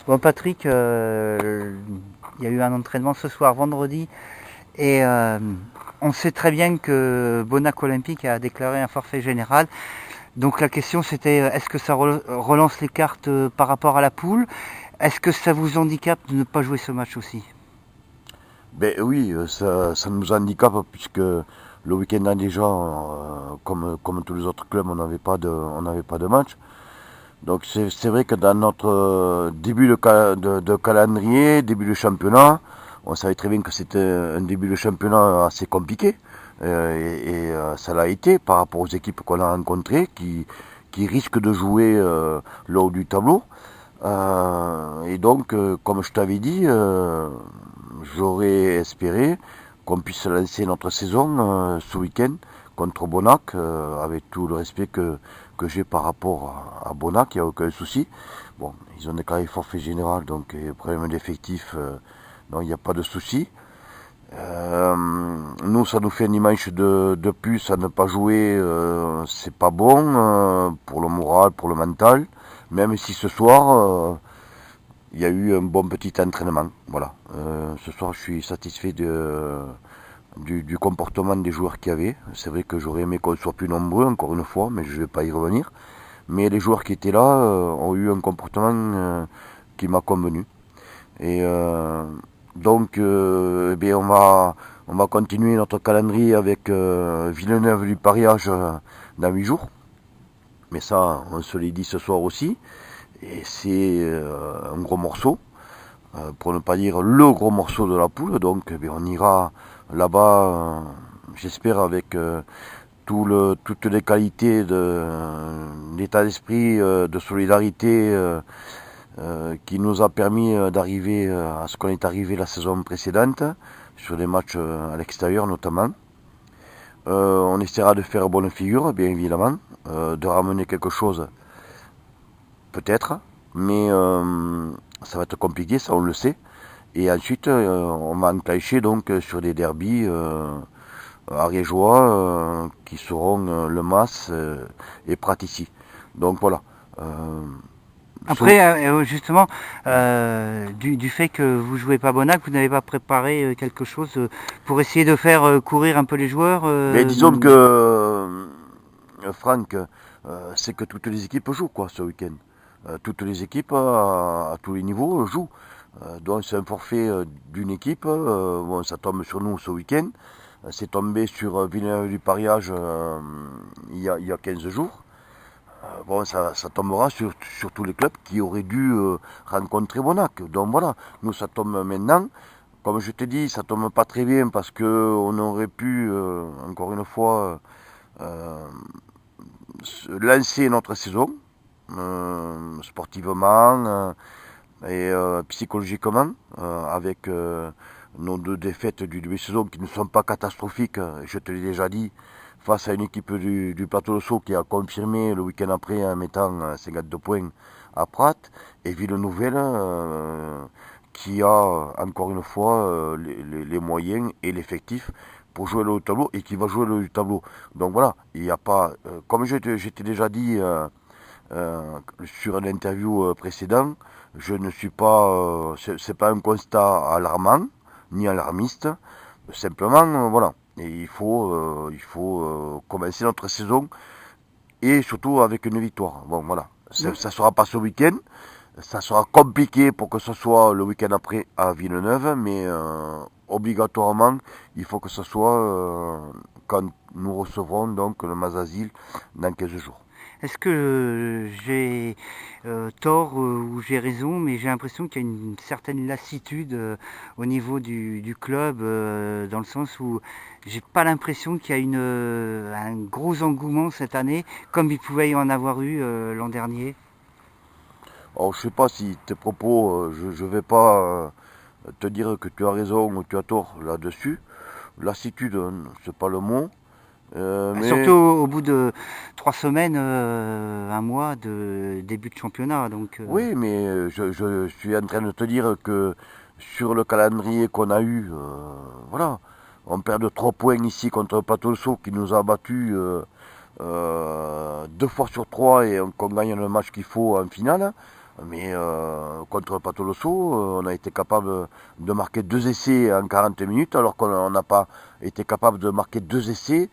Bon Patrick, il y a eu un entraînement ce soir vendredi et on sait très bien que Bonac Olympique a déclaré un forfait général. Donc la question c'était est-ce que ça relance les cartes par rapport à la poule? Est-ce que ça vous handicape de ne pas jouer ce match aussi? Ben oui, ça nous handicape puisque le week-end déjà, comme tous les autres clubs, on n'avait pas de match. Donc c'est vrai que dans notre début de calendrier, début de championnat, on savait très bien que c'était un début de championnat assez compliqué. Ça l'a été par rapport aux équipes qu'on a rencontrées qui risquent de jouer le haut du tableau. Comme je t'avais dit, j'aurais espéré qu'on puisse lancer notre saison ce week-end contre Bonac, avec tout le respect que j'ai par rapport à Bonac, il n'y a aucun souci. Bon, ils ont déclaré forfait général, donc problème d'effectif, non, il n'y a pas de souci. Nous, ça nous fait un dimanche de plus à ne pas jouer, c'est pas bon pour le moral, pour le mental. Même si ce soir, il y a eu un bon petit entraînement. Voilà. Ce soir, je suis satisfait du comportement des joueurs qu'il y avait. C'est vrai que j'aurais aimé qu'on soit plus nombreux, encore une fois, mais je ne vais pas y revenir. Mais les joueurs qui étaient là ont eu un comportement qui m'a convenu. Et on va continuer notre calendrier avec Villeneuve du Pariage dans 8 jours. Mais ça, on se l'est dit ce soir aussi. Et c'est un gros morceau, pour ne pas dire le gros morceau de la poule. Donc on ira là-bas, j'espère, avec toutes les qualités d'état d'esprit, de solidarité qui nous a permis d'arriver à ce qu'on est arrivé la saison précédente, sur des matchs à l'extérieur notamment. On essaiera de faire bonne figure, bien évidemment, de ramener quelque chose, peut-être, mais ça va être compliqué, ça on le sait. Et ensuite, on va enclencher donc sur des derbies ariégeois qui seront Le Mas et Pratissi. Donc voilà. Après, justement, du fait que vous jouez pas Bonac, vous n'avez pas préparé quelque chose pour essayer de faire courir un peu les joueurs Mais disons que Franck, c'est que toutes les équipes jouent quoi ce week-end. Toutes les équipes à tous les niveaux jouent. Donc c'est un forfait d'une équipe. Bon, ça tombe sur nous ce week-end. C'est tombé sur Villeneuve du Pariage il y a 15 jours. Bon, ça tombera sur tous les clubs qui auraient dû rencontrer Bonac. Donc voilà, nous ça tombe maintenant. Comme je te dis, ça tombe pas très bien parce que on aurait pu, encore une fois, lancer notre saison sportivement et psychologiquement avec nos deux défaites du début de saison qui ne sont pas catastrophiques, je te l'ai déjà dit, face à une équipe du plateau de Sceaux qui a confirmé le week-end après en mettant 52 points à Prat, et Villeneuve qui a encore une fois les moyens et l'effectif pour jouer le haut tableau et qui va jouer le haut tableau. Donc voilà, il n'y a pas, comme je t'ai déjà dit sur une interview précédent, je ne suis pas, c'est pas un constat alarmant ni alarmiste, simplement voilà. Et il faut commencer notre saison et surtout avec une victoire. Bon voilà, ça sera pas ce week-end, ça sera compliqué pour que ce soit le week-end après à Villeneuve, mais obligatoirement il faut que ce soit quand nous recevrons donc le Mazazil dans 15 jours. Est-ce que j'ai tort ou j'ai raison, mais j'ai l'impression qu'il y a une certaine lassitude au niveau du club, dans le sens où j'ai pas l'impression qu'il y a un gros engouement cette année, comme il pouvait y en avoir eu l'an dernier. Alors je sais pas si tes propos, je vais pas te dire que tu as raison ou tu as tort là-dessus. Lassitude, c'est pas le mot. Surtout Mais au bout de 3 semaines, un mois de début de championnat. Donc, oui, mais je suis en train de te dire que sur le calendrier qu'on a eu, voilà, on perd de 3 points ici contre Patolso qui nous a battus 2 fois sur 3 et qu'on gagne le match qu'il faut en finale. Mais contre Patoloso, on a été capable de marquer 2 essais en 40 minutes, alors qu'on n'a pas été capable de marquer 2 essais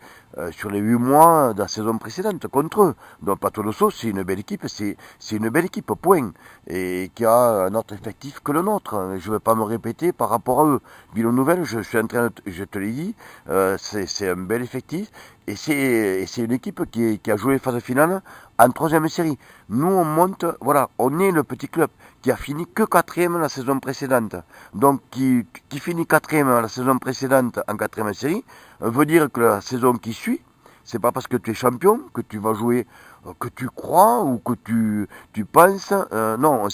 sur les 8 mois de la saison précédente contre eux. Donc Patoloso, c'est une belle équipe, c'est une belle équipe, point. Et qui a un autre effectif que le nôtre. Je ne vais pas me répéter par rapport à eux. Bilan nouvelle, je suis en train de, je te l'ai dit, c'est un bel effectif. Et c'est une équipe qui a joué phase finale en troisième série. Nous, on monte, voilà, on est le petit club qui a fini que quatrième la saison précédente. Donc, qui finit quatrième la saison précédente en quatrième série, veut dire que la saison qui suit, c'est pas parce que tu es champion que tu vas jouer, que tu crois ou que tu penses. Non,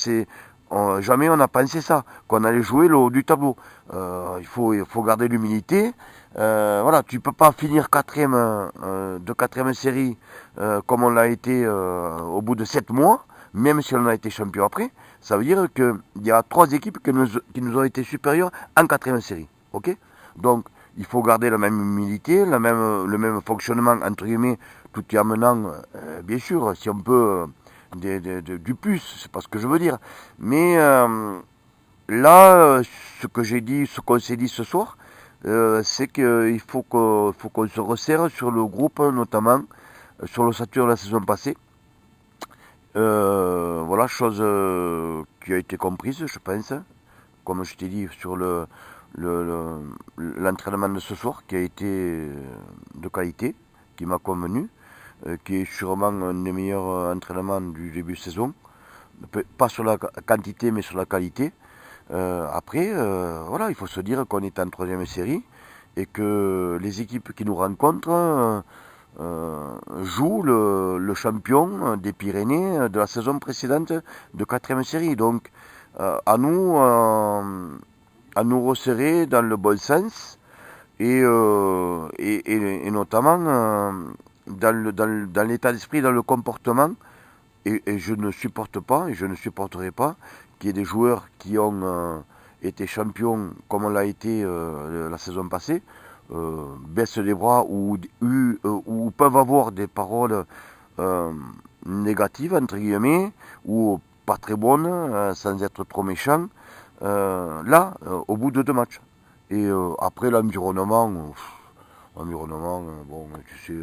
jamais on n'a pensé ça, qu'on allait jouer le haut du tableau. Il faut garder l'humilité. Voilà, tu peux pas finir quatrième de quatrième série comme on l'a été au bout de 7 mois, même si on a été champion après. Ça veut dire qu'il y a 3 équipes qui nous ont été supérieures en quatrième série. Ok. Donc il faut garder la même humilité, le même fonctionnement entre guillemets, tout y amenant, bien sûr, si on peut, du plus, c'est pas ce que je veux dire. Mais là, ce que j'ai dit, ce qu'on s'est dit ce soir, c'est qu'il faut qu'on se resserre sur le groupe, notamment sur l'ossature de la saison passée. Voilà, chose qui a été comprise, je pense, comme je t'ai dit, sur l'entraînement de ce soir, qui a été de qualité, qui m'a convenu, qui est sûrement un des meilleurs entraînements du début de saison. Pas sur la quantité, mais sur la qualité. Après, voilà, il faut se dire qu'on est en troisième série et que les équipes qui nous rencontrent jouent le champion des Pyrénées de la saison précédente de quatrième série. Donc, à nous resserrer dans le bon sens et notamment dans l'état d'esprit, dans le comportement. Et je ne supporte pas, et je ne supporterai pas qu'il y ait des joueurs qui ont été champions comme on l'a été la saison passée, baissent les bras ou peuvent avoir des paroles négatives, entre guillemets, ou pas très bonnes, sans être trop méchant, là, au bout de 2 matchs. Et après, l'environnement, bon, tu sais,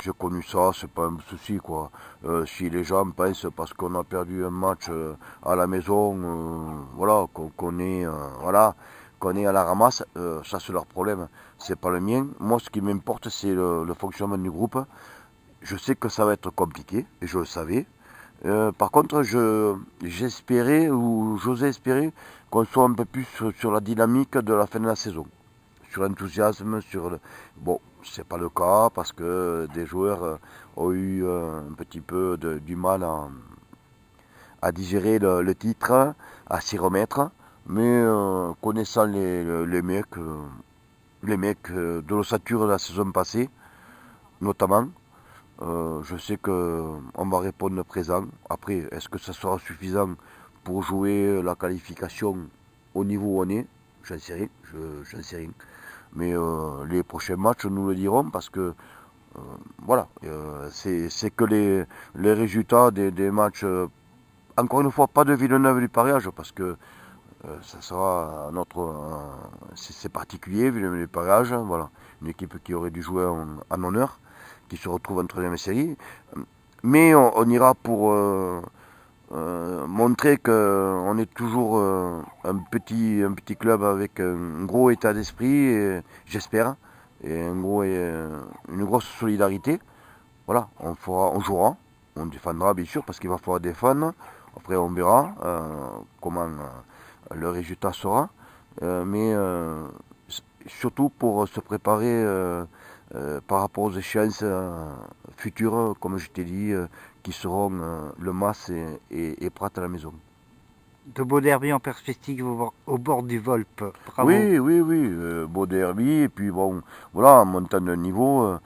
j'ai connu ça, c'est pas un souci, quoi. Si les gens pensent parce qu'on a perdu un match à la maison, voilà, voilà, qu'on est à la ramasse, ça c'est leur problème, c'est pas le mien. Moi, ce qui m'importe, c'est le fonctionnement du groupe. Je sais que ça va être compliqué, et je le savais. Par contre, j'espérais ou j'osais espérer qu'on soit un peu plus sur la dynamique de la fin de la saison, sur l'enthousiasme, bon, c'est pas le cas parce que des joueurs ont eu un petit peu du mal à digérer le titre, à s'y remettre. Mais connaissant les mecs de l'ossature de la saison passée, notamment, je sais qu'on va répondre présent. Après, est-ce que ça sera suffisant pour jouer la qualification au niveau où on est? J'en sais rien. J'en sais rien. Mais les prochains matchs nous le diront parce que voilà, c'est que les résultats des matchs. Encore une fois, pas de Villeneuve du Pariage parce que ça sera c'est particulier, Villeneuve du Pariage. Voilà, une équipe qui aurait dû jouer en honneur, qui se retrouve en troisième série. Mais on ira pour montrer qu'on est toujours un petit club avec un gros état d'esprit, j'espère, et une grosse solidarité. Voilà, on jouera, on défendra bien sûr parce qu'il va falloir défendre. Après on verra comment le résultat sera, mais surtout pour se préparer par rapport aux échéances futures, comme je t'ai dit, qui seront le Mas et Prat à la maison. De beaux derbies en perspective au bord du Volpe. Bravo. Oui, beau derby, et puis bon, voilà, en montant de niveau.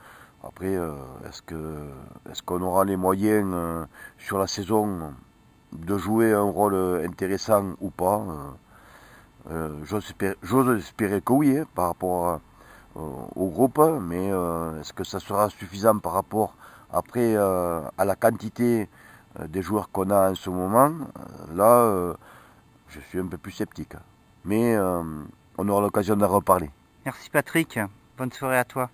Après, est-ce qu'on aura les moyens sur la saison de jouer un rôle intéressant ou pas? J'ose espérer que oui, hein, par rapport au groupe, mais est-ce que ça sera suffisant par rapport après à la quantité des joueurs qu'on a en ce moment, là, je suis un peu plus sceptique. Mais on aura l'occasion d'en reparler. Merci Patrick, bonne soirée à toi.